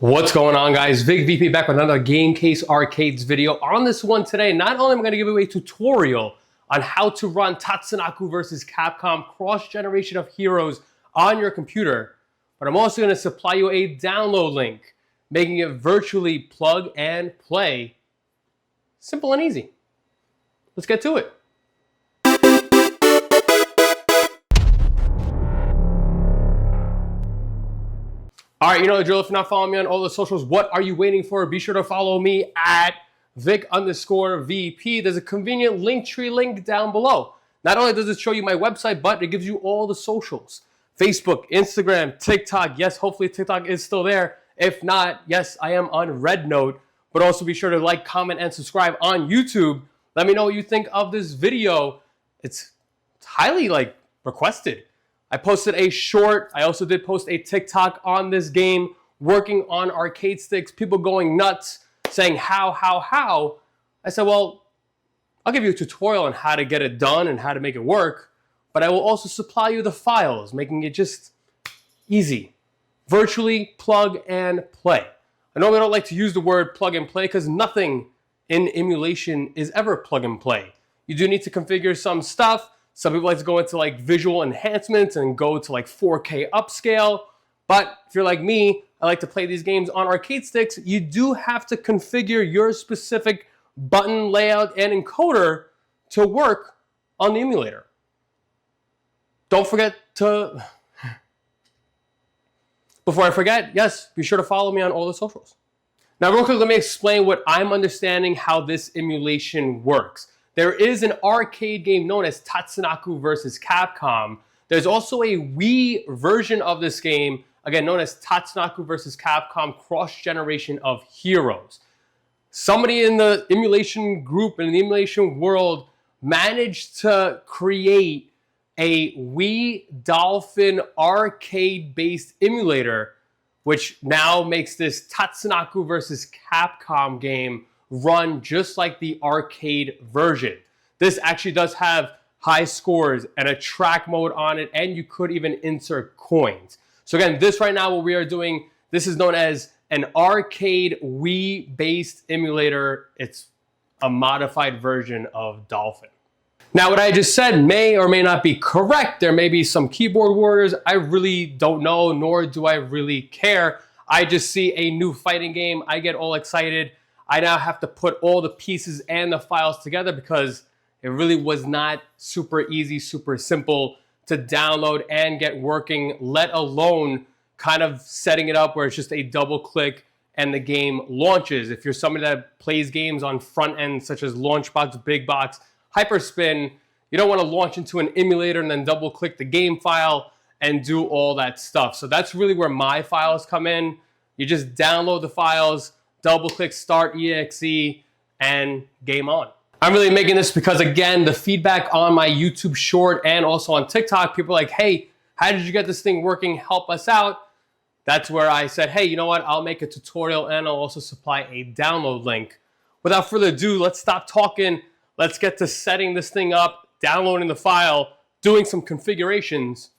What's going on, guys? Vic VP back with another Gamecase Arcades video. On this one today, not only am I going to give you a tutorial on how to run Tatsunoko versus Capcom cross-generation of heroes on your computer, but I'm also going to supply you a download link, making it virtually plug and play. Simple and easy. Let's get to it. All right, you know the drill. If you're not following me on all the socials, what are you waiting for? Be sure to follow me at Vic_VP. There's a convenient Linktree link down below. Not only does it show you my website, but it gives you all the socials. Facebook, Instagram, TikTok. Yes, hopefully TikTok is still there. If not, yes, I am on Red Note. But also be sure to like, comment, and subscribe on YouTube. Let me know what you think of this video. It's highly requested. I posted a short. I also did post a TikTok on this game, working on arcade sticks, people going nuts, saying how. I said, well, I'll give you a tutorial on how to get it done and how to make it work, but I will also supply you the files, making it just easy. Virtually plug and play. I normally don't like to use the word plug and play because nothing in emulation is ever plug and play. You do need to configure some stuff. Some people like to go into visual enhancements and go to 4K upscale. But if you're like me, I like to play these games on arcade sticks. You do have to configure your specific button layout and encoder to work on the emulator. Don't forget to, before I forget, yes, be sure to follow me on all the socials. Now, real quick, let me explain what I'm understanding how this emulation works. There is an arcade game known as Tatsunoko versus Capcom. There's also a Wii version of this game, again known as Tatsunoko versus Capcom Cross-Generation of Heroes. Somebody in the emulation group and in the emulation world managed to create a Wii Dolphin arcade-based emulator, which now makes this Tatsunoko versus Capcom game run just like the arcade version. This actually does have high scores and a track mode on it, and you could even insert coins. So again, this right now, what we are doing, this is known as an arcade Wii-based emulator. It's a modified version of Dolphin. Now, what I just said may or may not be correct. There may be some keyboard warriors. I really don't know, nor do I really care. I just see a new fighting game. I get all excited. I now have to put all the pieces and the files together because it really was not super easy, super simple to download and get working, let alone kind of setting it up where it's just a double click and the game launches. If you're somebody that plays games on front end such as Launchbox, Big Box, Hyperspin, you don't want to launch into an emulator and then double click the game file and do all that stuff. So that's really where my files come in. You just download the files, double click start exe, and game on. I'm really making this because, again, the feedback on my YouTube short and also on TikTok, people are like, hey, how did you get this thing working? Help us out. That's where I said, hey, you know what? I'll make a tutorial and I'll also supply a download link. Without further ado, let's stop talking. Let's get to setting this thing up, downloading the file, doing some configurations,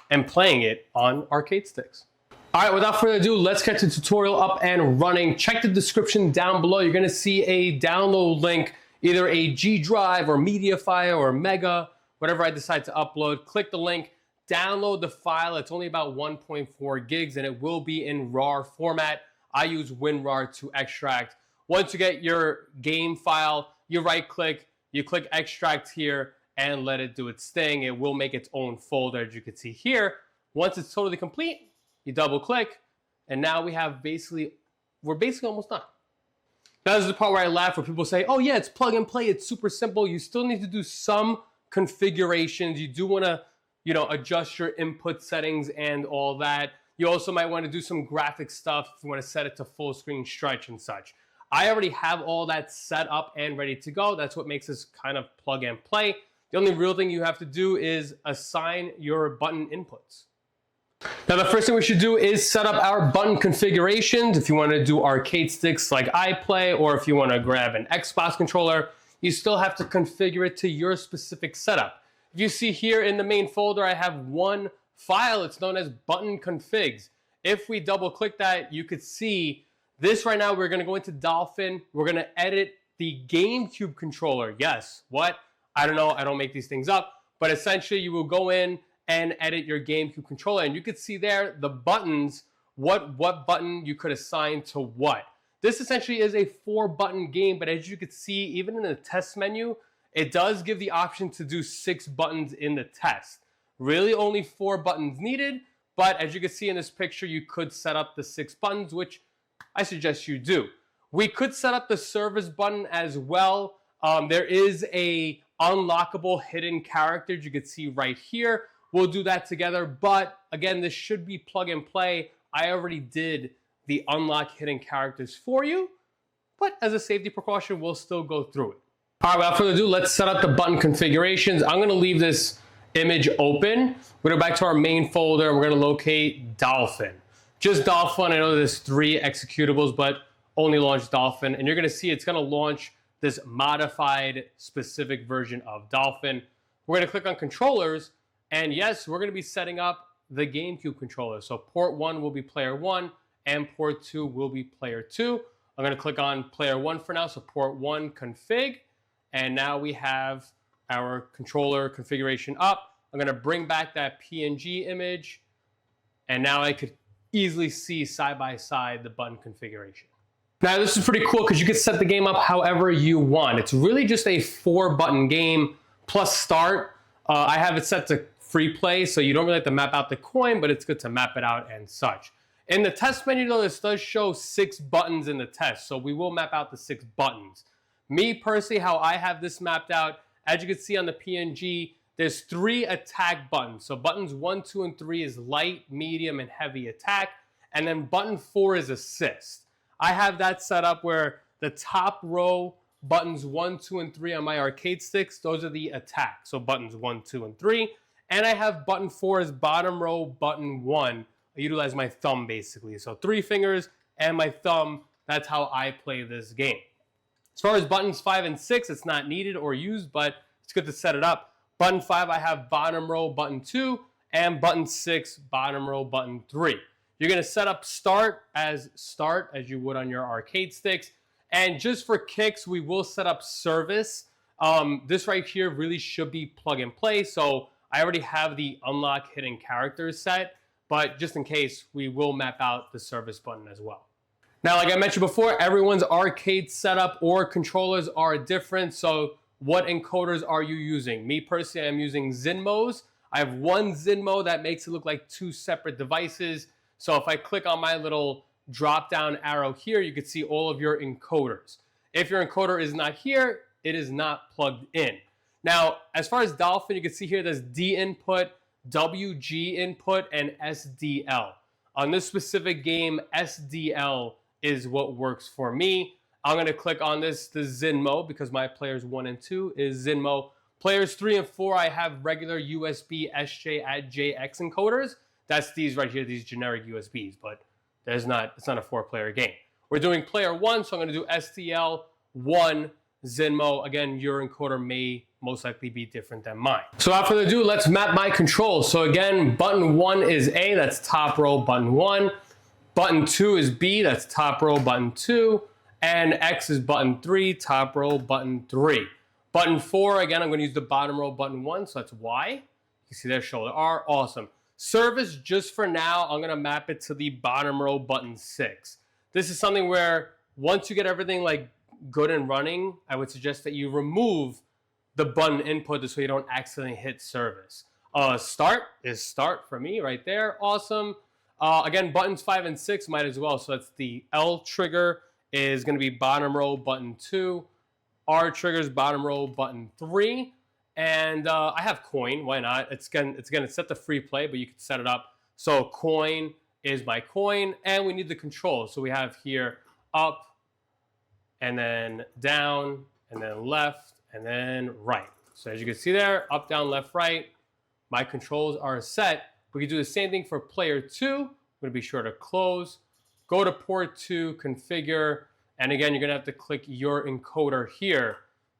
and playing it on arcade sticks. All right, without further ado, let's get the tutorial up and running. Check the description down below. You're gonna see a download link, either a G drive or MediaFire or Mega, whatever I decide to upload. Click the link, download the file. It's only about 1.4 gigs and it will be in RAR format. I use WinRAR to extract. Once you get your game file, you right click, you click extract here and let it do its thing. It will make its own folder, as you can see here. Once it's totally complete, you double click, and now we're basically almost done. Now this is the part where I laugh, where people say, oh yeah, it's plug and play, it's super simple. You still need to do some configurations. You do wanna, adjust your input settings and all that. You also might wanna do some graphic stuff if you wanna set it to full screen stretch and such. I already have all that set up and ready to go. That's what makes this kind of plug and play. The only real thing you have to do is assign your button inputs. Now, the first thing we should do is set up our button configurations. If you want to do arcade sticks like I play, or if you want to grab an Xbox controller, you still have to configure it to your specific setup. If you see here in the main folder, I have one file. It's known as button configs. If we double click that, you could see this right now. We're going to go into Dolphin. We're going to edit the GameCube controller. Yes, what? I don't know. I don't make these things up. But essentially, you will go in and edit your GameCube controller. And you could see there the buttons, what button you could assign to what. This essentially is a 4-button game, but as you can see, even in the test menu, it does give the option to do 6 buttons in the test. Really only 4 buttons needed, but as you can see in this picture, you could set up the 6 buttons, which I suggest you do. We could set up the service button as well. There is a unlockable hidden characters you can see right here. We'll do that together, but again, this should be plug and play. I already did the unlock hidden characters for you, but as a safety precaution, we'll still go through it. All right, without further ado, let's set up the button configurations. I'm gonna leave this image open. We're gonna go back to our main folder and we're gonna locate Dolphin. Just Dolphin. I know there's 3 executables, but only launch Dolphin. And you're gonna see it's gonna launch this modified specific version of Dolphin. We're gonna click on controllers, and yes, we're gonna be setting up the GameCube controller. So port 1 will be player 1, and port 2 will be player 2. I'm gonna click on player 1 for now, so port 1 config, and now we have our controller configuration up. I'm gonna bring back that PNG image, and now I could easily see side by side the button configuration. Now this is pretty cool because you can set the game up however you want. It's really just a 4-button game plus start. I have it set to free play, so you don't really have to map out the coin, but it's good to map it out and such. In the test menu though, this does show 6 buttons in the test, so we will map out the 6 buttons. Me personally, how I have this mapped out, as you can see on the PNG, there's 3 attack buttons. So buttons 1, 2, and 3 is light, medium, and heavy attack, and then button 4 is assist. I have that set up where the top row, buttons 1, 2, and 3 on my arcade sticks, those are the attack. So buttons 1, 2, and 3. And I have button 4 as bottom row, button 1. I utilize my thumb basically. So 3 fingers and my thumb, that's how I play this game. As far as buttons 5 and 6, it's not needed or used, but it's good to set it up. Button 5, I have bottom row, button 2, and button 6, bottom row, button 3. You're gonna set up start as you would on your arcade sticks. And just for kicks, we will set up service. This right here really should be plug and play. So I already have the unlock hidden characters set, but just in case, we will map out the service button as well. Now, like I mentioned before, everyone's arcade setup or controllers are different. So what encoders are you using? Me personally, I'm using Zinmos. I have one Zinmo that makes it look like 2 separate devices. So if I click on my little drop down arrow here, you can see all of your encoders. If your encoder is not here, it is not plugged in. Now, as far as Dolphin, you can see here there's D input, WG input, and SDL. On this specific game, SDL is what works for me. I'm gonna click on the Zinmo because my players 1 and 2 is Zinmo. Players 3 and 4, I have regular USB SJ-JX encoders. That's these right here, these generic USBs, but it's not a 4-player game. We're doing player 1, so I'm gonna do SDL1 Zinmo. Again, your encoder may most likely be different than mine. So without further ado, let's map my controls. So again, button 1 is A, that's top row, button 1. Button 2 is B, that's top row, button 2. And X is button 3, top row, button 3. Button 4, again, I'm gonna use the bottom row, button 1, so that's Y. You see there, shoulder R, awesome. Service, just for now, I'm gonna map it to the bottom row, button 6. This is something where once you get everything like good and running, I would suggest that you remove the button input so you don't accidentally hit service. Start is start for me right there, awesome. Again, buttons 5 and 6 might as well. So that's the L trigger is gonna be bottom row, button 2. R triggers bottom row, button 3. And I have coin, why not? It's gonna set the free play, but you can set it up. So coin is my coin, and we need the control. So we have here up, and then down, and then left, and then right. So as you can see there, up, down, left, right, my controls are set. We can do the same thing for player 2. I'm gonna be sure to close, go to port 2, configure, and again, you're gonna have to click your encoder here.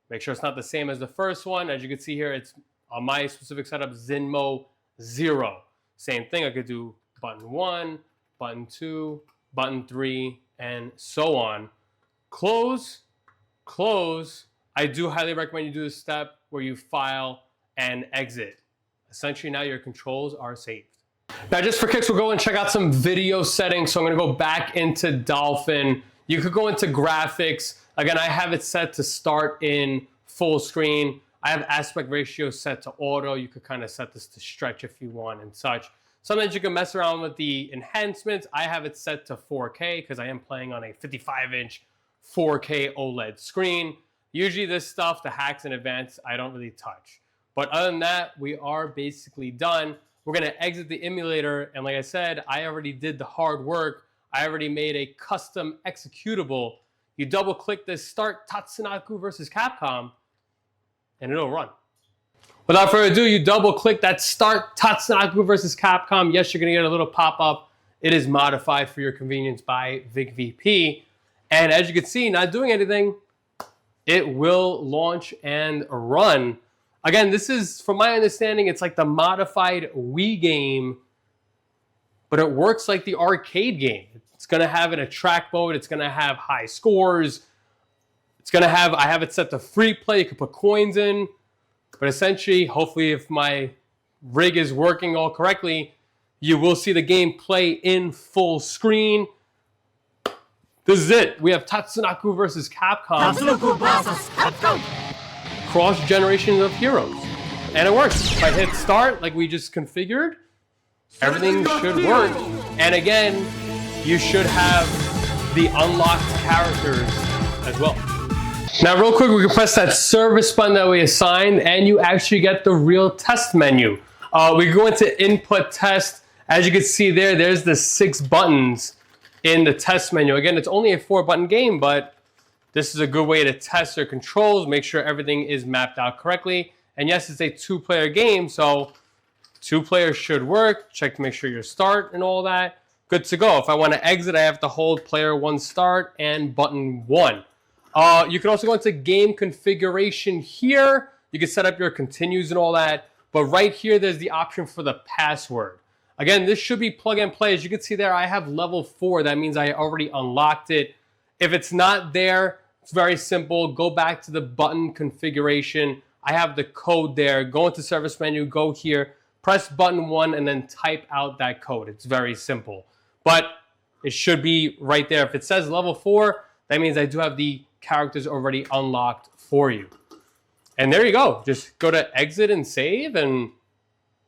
Make sure it's not the same as the first one. As you can see here, it's on my specific setup, Zinmo 0. Same thing, I could do button 1, button 2, button 3, and so on. Close, close. I do highly recommend you do this step where you file and exit. Essentially, now your controls are saved. Now, just for kicks, we'll go and check out some video settings. So I'm gonna go back into Dolphin. You could go into graphics. Again, I have it set to start in full screen. I have aspect ratio set to auto. You could kind of set this to stretch if you want and such. Sometimes you can mess around with the enhancements. I have it set to 4K because I am playing on a 55-inch 4K OLED screen. Usually this stuff, the hacks and advanced, I don't really touch. But other than that, we are basically done. We're gonna exit the emulator, and like I said, I already did the hard work. I already made a custom executable. You double click this Start Tatsunoko versus Capcom, and it'll run. Without further ado, you double click that Start Tatsunoko versus Capcom. Yes, you're gonna get a little pop-up. It is modified for your convenience by VicVP. And as you can see, not doing anything, it will launch and run. Again, this is, from my understanding, it's like the modified Wii game, but it works like the arcade game. It's gonna have an attract mode, it's gonna have high scores, it's gonna have, I have it set to free play, you can put coins in, but essentially, hopefully if my rig is working all correctly, you will see the game play in full screen. This is it. We have Tatsunoko versus Capcom. Tatsunoko versus Capcom. Cross generations of heroes. And it works. If I hit start, like we just configured, everything should work. And again, you should have the unlocked characters as well. Now, real quick, we can press that service button that we assigned, and you actually get the real test menu. We go into input test. As you can see there, there's the 6 buttons in the test menu. Again, it's only a 4-button game, but this is a good way to test your controls, make sure everything is mapped out correctly. And yes, it's a 2-player game, so 2 players should work. Check to make sure your start and all that. Good to go. If I want to exit, I have to hold player 1 start and button 1. You can also go into game configuration here. You can set up your continues and all that. But right here, there's the option for the password. Again, this should be plug and play. As you can see there, I have level 4. That means I already unlocked it. If it's not there, it's very simple. Go back to the button configuration. I have the code there. Go into service menu, go here, press button 1, and then type out that code. It's very simple. But it should be right there. If it says level 4, that means I do have the characters already unlocked for you. And there you go. Just go to exit and save, and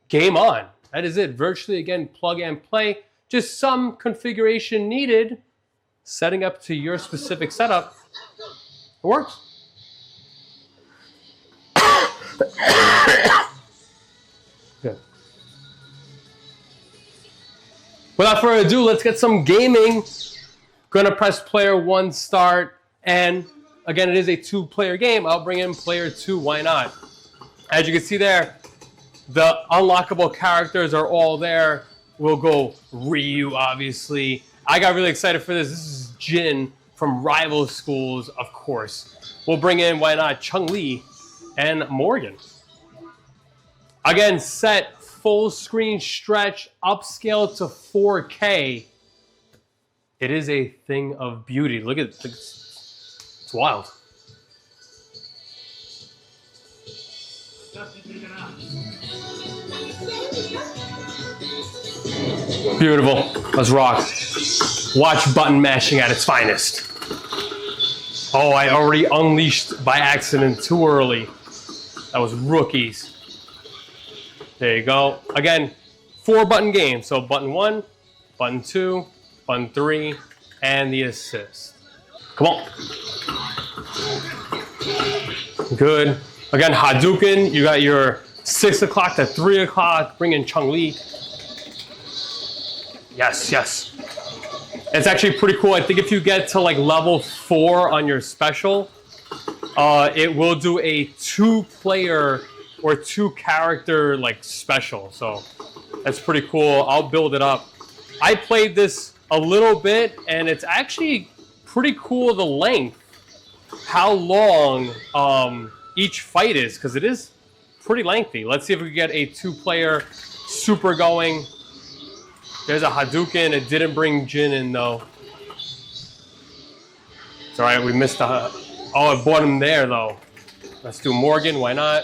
game on. That is it. Virtually, again, plug and play. Just some configuration needed. Setting up to your specific setup. It works. Good. Without further ado, let's get some gaming. Gonna press player 1 start. And again, it is a 2-player game. I'll bring in player 2. Why not? As you can see there, the unlockable characters are all there. We'll go Ryu, obviously. I got really excited for this. This is Jin from Rival Schools, of course. We'll bring in, why not, Chun-Li and Morgan. Again, set full screen stretch, upscale to 4K. It is a thing of beauty. Look at it. It's wild. Beautiful. Let's rock. Watch button mashing at its finest. Oh, I already unleashed by accident too early. That was rookies. There you go. Again, 4-button game. So button 1, button 2, button 3, and the assist. Come on. Good. Again, Hadouken. You got your 6 o'clock to 3 o'clock. Bring in Chun-Li. Yes, yes. It's actually pretty cool. I think if you get to like level 4 on your special, it will do a 2-player or 2-character like special. So that's pretty cool. I'll build it up. I played this a little bit, and it's actually pretty cool the length, how long each fight is, because it is pretty lengthy. Let's see if we can get a 2-player super going. There's a Hadouken. It didn't bring Jin in, though. It's all right. We missed the... Oh, it brought him there, though. Let's do Morgan. Why not?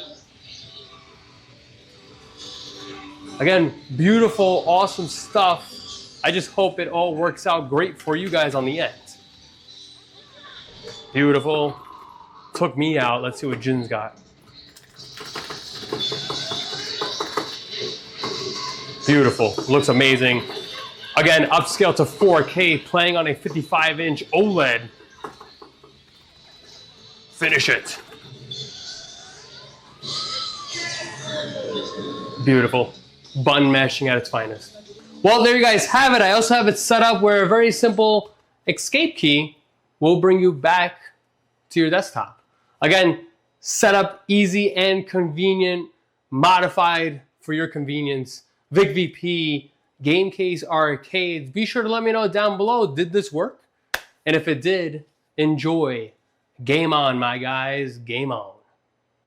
Again, beautiful, awesome stuff. I just hope it all works out great for you guys on the end. Beautiful. Took me out. Let's see what Jin's got. Beautiful. Looks amazing. Again, upscale to 4K, playing on a 55-inch OLED. Finish it. Beautiful. Button mashing at its finest. Well, there you guys have it. I also have it set up where a very simple escape key will bring you back to your desktop. Again, set up easy and convenient, modified for your convenience. VicVP, Gamecase arcades. Be sure to let me know down below, did this work? And if it did, enjoy. Game on, my guys. Game on.